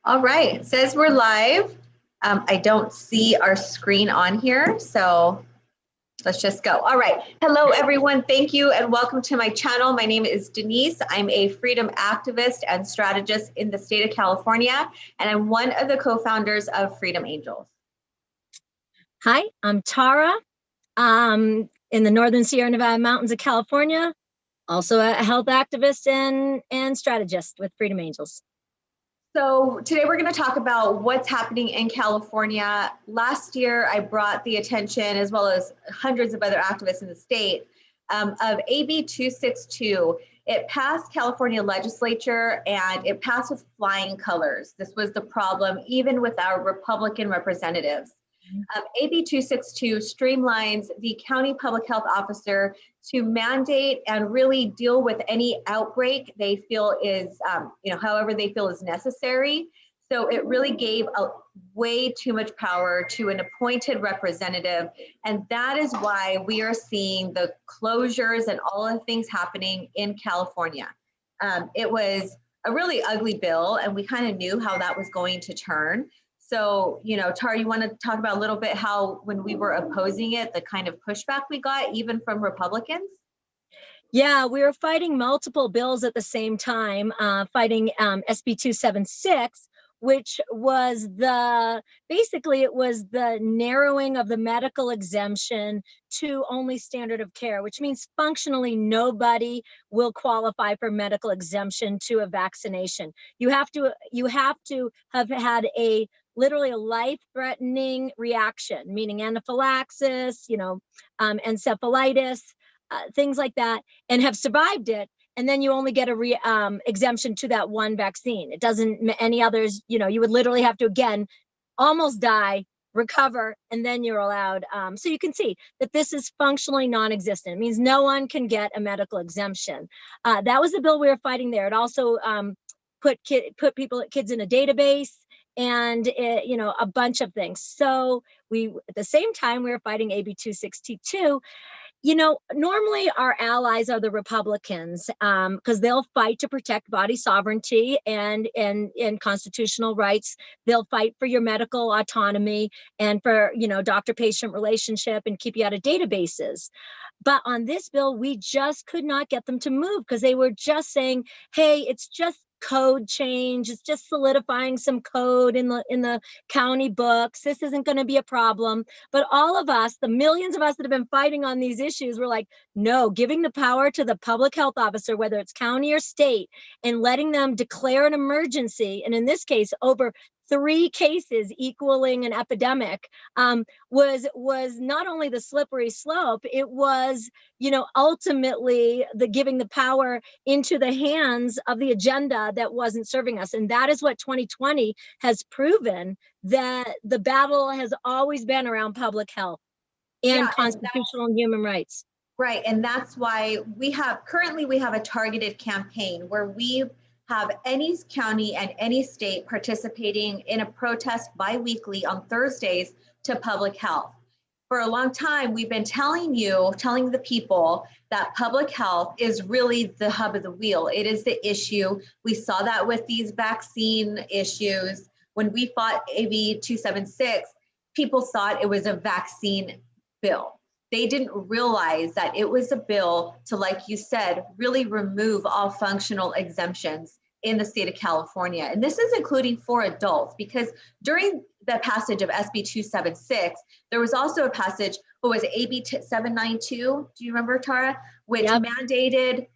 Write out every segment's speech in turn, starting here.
All right, it says we're live. I don't see our screen on here, so let's just go. All right, hello everyone, thank you and welcome to my channel. My name is Denise. I'm a freedom activist and strategist in the state of California, and I'm one of the co-founders of Freedom Angels. Hi, I'm Tara, in the Northern Sierra Nevada mountains of California, also a health activist and strategist with Freedom Angels. So today we're going to talk about what's happening in California. Last year, I brought the attention, as well as hundreds of other activists in the state, of Ab262. It passed California legislature and it passed with flying colors. This was the problem, even with our Republican representatives. Ab262 streamlines the county public health officer to mandate and really deal with any outbreak they feel is, however they feel is necessary. So it really gave way too much power to an appointed representative. And that is why we are seeing the closures and all of the things happening in California. It was a really ugly bill, and we kind of knew how that was going to turn. So, Tara, you want to talk about a little bit how, when we were opposing it, the kind of pushback we got, even from Republicans? Yeah, we were fighting multiple bills at the same time, fighting SB 276, which was basically it was the narrowing of the medical exemption to only standard of care, which means functionally nobody will qualify for medical exemption to a vaccination. You have to have had literally a life-threatening reaction, meaning anaphylaxis, encephalitis, things like that, and have survived it. And then you only get a exemption to that one vaccine. It doesn't, any others, you would literally have to, again, almost die, recover, and then you're allowed. So you can see that this is functionally non-existent. It means no one can get a medical exemption. That was the bill we were fighting there. It also put kids in a database, and a bunch of things. So at the same time, we were fighting AB 262. Normally our allies are the Republicans, because they'll fight to protect body sovereignty and constitutional rights. They'll fight for your medical autonomy and for, doctor-patient relationship and keep you out of databases. But on this bill, we just could not get them to move because they were just saying, hey, it's just code change. It's just solidifying some code in the county books. This isn't going to be a problem. But all of us, the millions of us that have been fighting on these issues, were like, no, giving the power to the public health officer, whether it's county or state, and letting them declare an emergency. And in this case, over 3 cases equaling an epidemic, was not only the slippery slope, it was, ultimately the giving the power into the hands of the agenda that wasn't serving us. And that is what 2020 has proven, that the battle has always been around public health and constitutional and human rights. Right, and that's why currently we have a targeted campaign where we have any county and any state participating in a protest bi-weekly on Thursdays to public health. For a long time, we've been telling the people that public health is really the hub of the wheel. It is the issue. We saw that with these vaccine issues. When we fought AB 276, people thought it was a vaccine bill. They didn't realize that it was a bill to, like you said, really remove all functional exemptions in the state of California. And this is including for adults, because during the passage of SB 276, there was also a passage, what was it, AB 792? Do you remember, Tara? Which mandated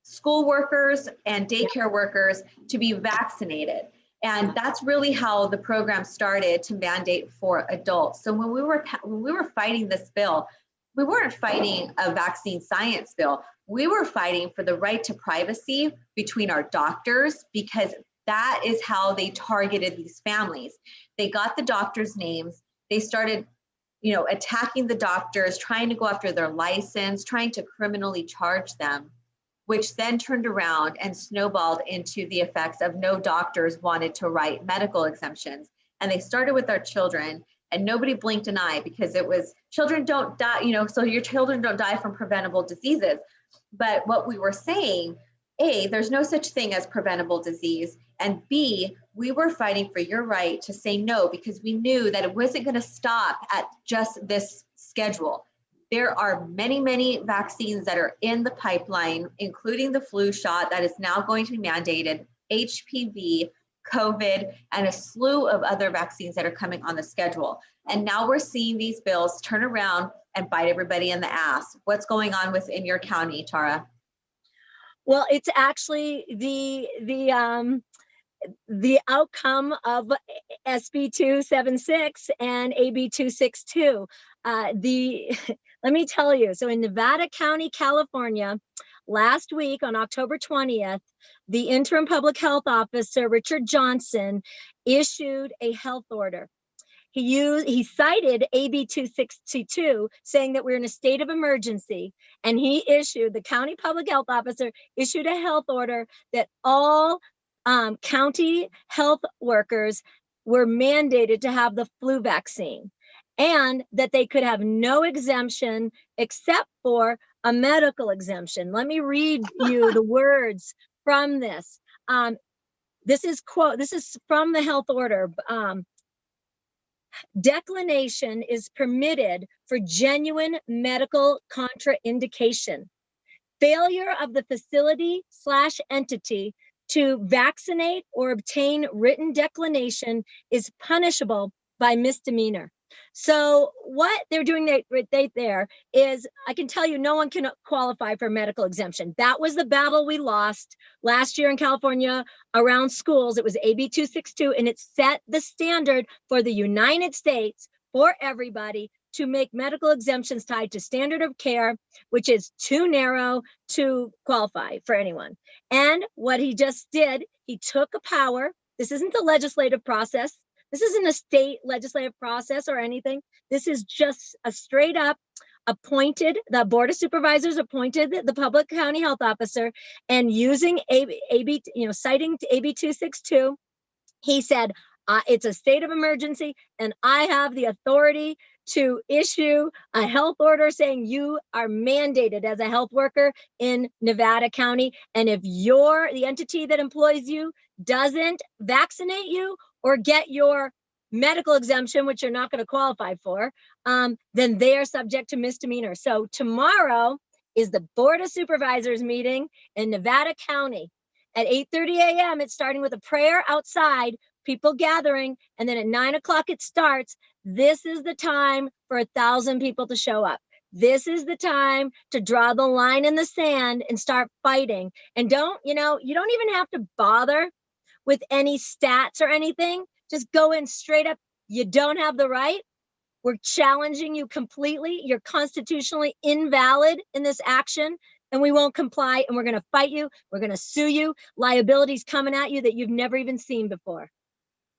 school workers and daycare workers to be vaccinated. And that's really how the program started, to mandate for adults. So when we were fighting this bill, we weren't fighting a vaccine science bill. We were fighting for the right to privacy between our doctors, because that is how they targeted these families. They got the doctors' names. They started, attacking the doctors, trying to go after their license, trying to criminally charge them, which then turned around and snowballed into the effects of no doctors wanted to write medical exemptions. And they started with our children, and nobody blinked an eye, because it was, children don't die, so your children don't die from preventable diseases. But what we were saying A, there's no such thing as preventable disease. And B, we were fighting for your right to say no because we knew that it wasn't going to stop at just this schedule. There are many, many vaccines that are in the pipeline, including the flu shot that is now going to be mandated, HPV, COVID, and a slew of other vaccines that are coming on the schedule. And now we're seeing these bills turn around and bite everybody in the ass. What's going on within your county, Tara? Well, it's actually the outcome of SB 276 and AB 262. Let me tell you, so in Nevada County, California, last week on October 20th, the interim public health officer, Richard Johnson, issued a health order. He cited AB 262, saying that we're in a state of emergency, and the county public health officer issued a health order that all county health workers were mandated to have the flu vaccine, and that they could have no exemption except for a medical exemption. Let me read you the words from this. This is from the health order. Declination is permitted for genuine medical contraindication. Failure of the facility/entity to vaccinate or obtain written declination is punishable by misdemeanor. So what they're doing right there is, I can tell you, no one can qualify for medical exemption. That was the battle we lost last year in California around schools. It was AB 262, and it set the standard for the United States for everybody to make medical exemptions tied to standard of care, which is too narrow to qualify for anyone. And what he just did, he took a power. This isn't the legislative process. This isn't a state legislative process or anything. This is just a straight up appointed, the Board of Supervisors appointed the public county health officer, and using citing AB 262, he said, it's a state of emergency, and I have the authority to issue a health order saying you are mandated as a health worker in Nevada County. And if the entity that employs you doesn't vaccinate you or get your medical exemption, which you're not going to qualify for, then they are subject to misdemeanor. So tomorrow is the Board of Supervisors meeting in Nevada County at 8:30 a.m. It's starting with a prayer outside, people gathering, and then at 9 o'clock it starts. This is the time for 1,000 people to show up. This is the time to draw the line in the sand and start fighting. And you don't even have to bother with any stats or anything. Just go in straight up. You don't have the right. We're challenging you completely. You're constitutionally invalid in this action, and we won't comply, and we're going to fight you. We're going to sue you. Liabilities coming at you that you've never even seen before.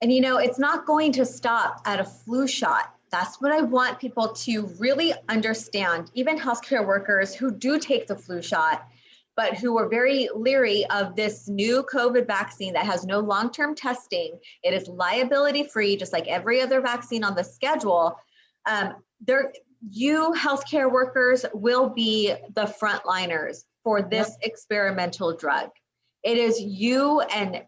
And it's not going to stop at a flu shot. That's what I want people to really understand. Even healthcare workers who do take the flu shot, but who are very leery of this new COVID vaccine that has no long-term testing. It is liability-free, just like every other vaccine on the schedule. You healthcare workers will be the frontliners for this experimental drug. It is you, and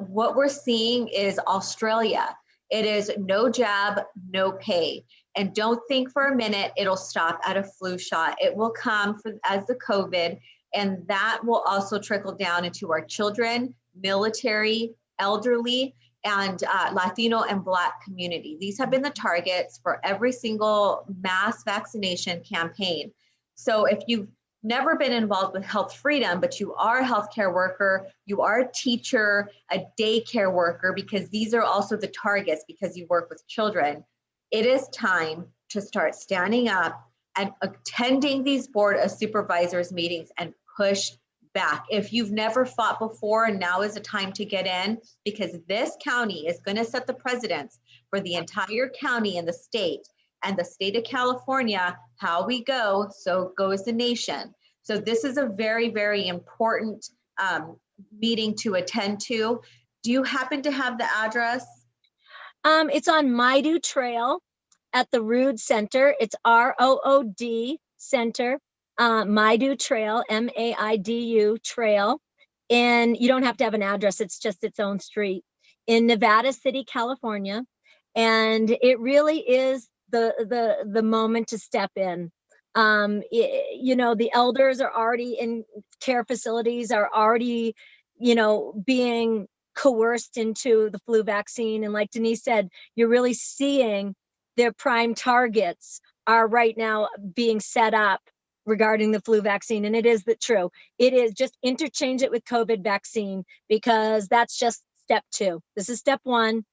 what we're seeing is Australia. It is no jab, no pay. And don't think for a minute it'll stop at a flu shot. It will come as the COVID, and that will also trickle down into our children, military, elderly, and Latino and Black community. These have been the targets for every single mass vaccination campaign. So if you've never been involved with health freedom, but you are a healthcare worker, you are a teacher, a daycare worker, because these are also the targets because you work with children, it is time to start standing up and attending these Board of Supervisors meetings and push back. If you've never fought before, now is the time to get in, because this county is going to set the precedence for the entire county and the state. And the state of California, how we go, so goes the nation. So this is a very, very important meeting to attend to. Do you happen to have the address? It's on Maidu Trail at the Rood Center. It's ROOD Center, Maidu Trail, MAIDU Trail. and you don't have to have an address. It's just its own street in Nevada City, California. And it really is the moment to step in. You know, the elders are already in care facilities, are already, you know, being coerced into the flu vaccine. And like Denise said, you're really seeing their prime targets are right now being set up regarding the flu vaccine. And it is true. It is just interchange it with COVID vaccine, because that's just step 2. This is step 1.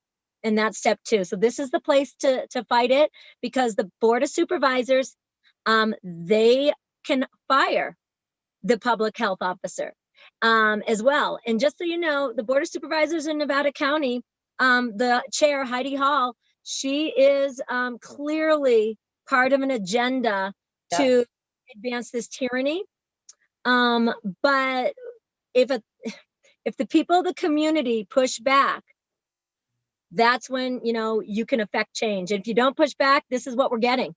And that's step 2. So this is the place to fight it, because the Board of Supervisors, they can fire the public health officer as well. And just so you know, the Board of Supervisors in Nevada County, the chair, Heidi Hall, she is clearly part of an agenda to advance this tyranny. But if the people of the community push back, that's when, you know, you can affect change. And if you don't push back, this is what we're getting.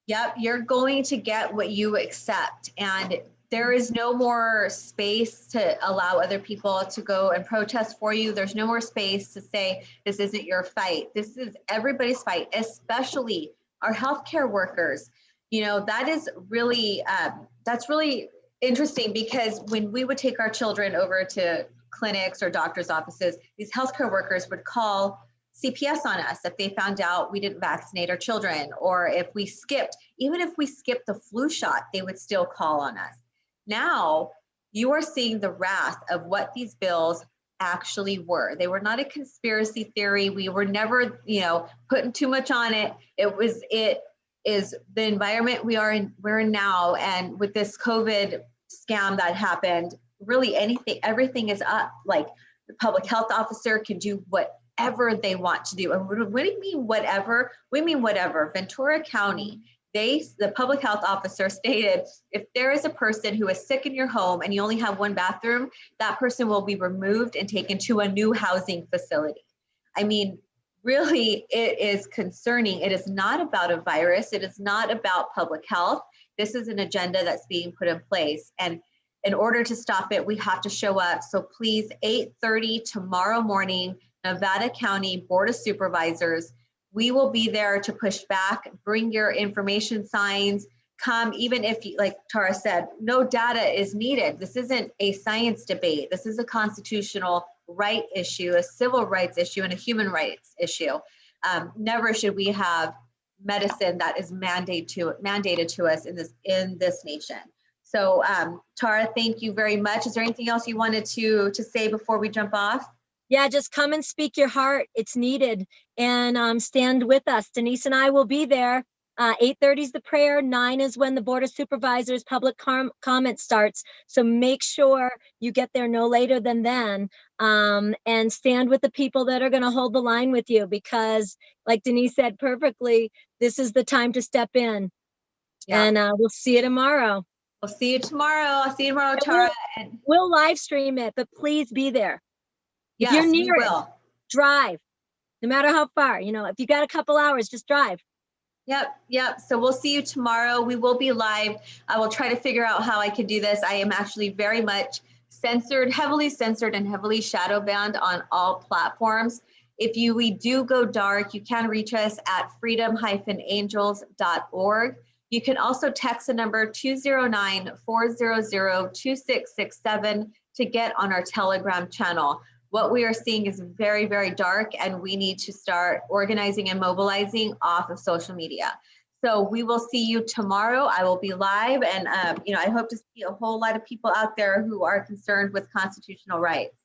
Yep, you're going to get what you accept. And there is no more space to allow other people to go and protest for you. There's no more space to say, this isn't your fight. This is everybody's fight, especially our healthcare workers. You know, that is really, that's really interesting, because when we would take our children over to clinics or doctor's offices, these healthcare workers would call CPS on us if they found out we didn't vaccinate our children, or if we skipped, even if we skipped the flu shot, they would still call on us. Now you are seeing the wrath of what these bills actually were. They were not a conspiracy theory. We were never, you know, putting too much on it. It is the environment we're in now. And with this COVID scam that happened, really everything is up. Like, the public health officer can do whatever they want to do. And what do we mean whatever? We mean whatever. Ventura County, the public health officer stated, if there is a person who is sick in your home and you only have one bathroom, that person will be removed and taken to a new housing facility. I mean, really, it is concerning. It is not about a virus. It is not about public health. This is an agenda that's being put in place. And in order to stop it, we have to show up. So please, 8:30 tomorrow morning, Nevada County Board of Supervisors, we will be there to push back. Bring your information signs. Come, even if, like Tara said, no data is needed. This isn't a science debate. This is a constitutional right issue, a civil rights issue, and a human rights issue. Never should we have medicine that is mandated to us in this nation. So Tara, thank you very much. Is there anything else you wanted to say before we jump off? Yeah, just come and speak your heart. It's needed. And stand with us. Denise and I will be there. 8:30 is the prayer. 9 is when the Board of Supervisors public comment starts. So make sure you get there no later than then. And stand with the people that are going to hold the line with you, because like Denise said perfectly, this is the time to step in. Yeah. And we'll see you tomorrow. We'll see you tomorrow. I'll see you tomorrow, Tara. We'll live stream it, but please be there. If yes, you're near we will. Drive, no matter how far. You know, if you got a couple hours, just drive. Yep. So we'll see you tomorrow. We will be live. I will try to figure out how I can do this. I am actually very much heavily censored and heavily shadow banned on all platforms. If we do go dark, you can reach us at freedom-angels.org. You can also text the number 209-400-2667 to get on our Telegram channel. What we are seeing is very, very dark, and we need to start organizing and mobilizing off of social media. So we will see you tomorrow. I will be live, and I hope to see a whole lot of people out there who are concerned with constitutional rights.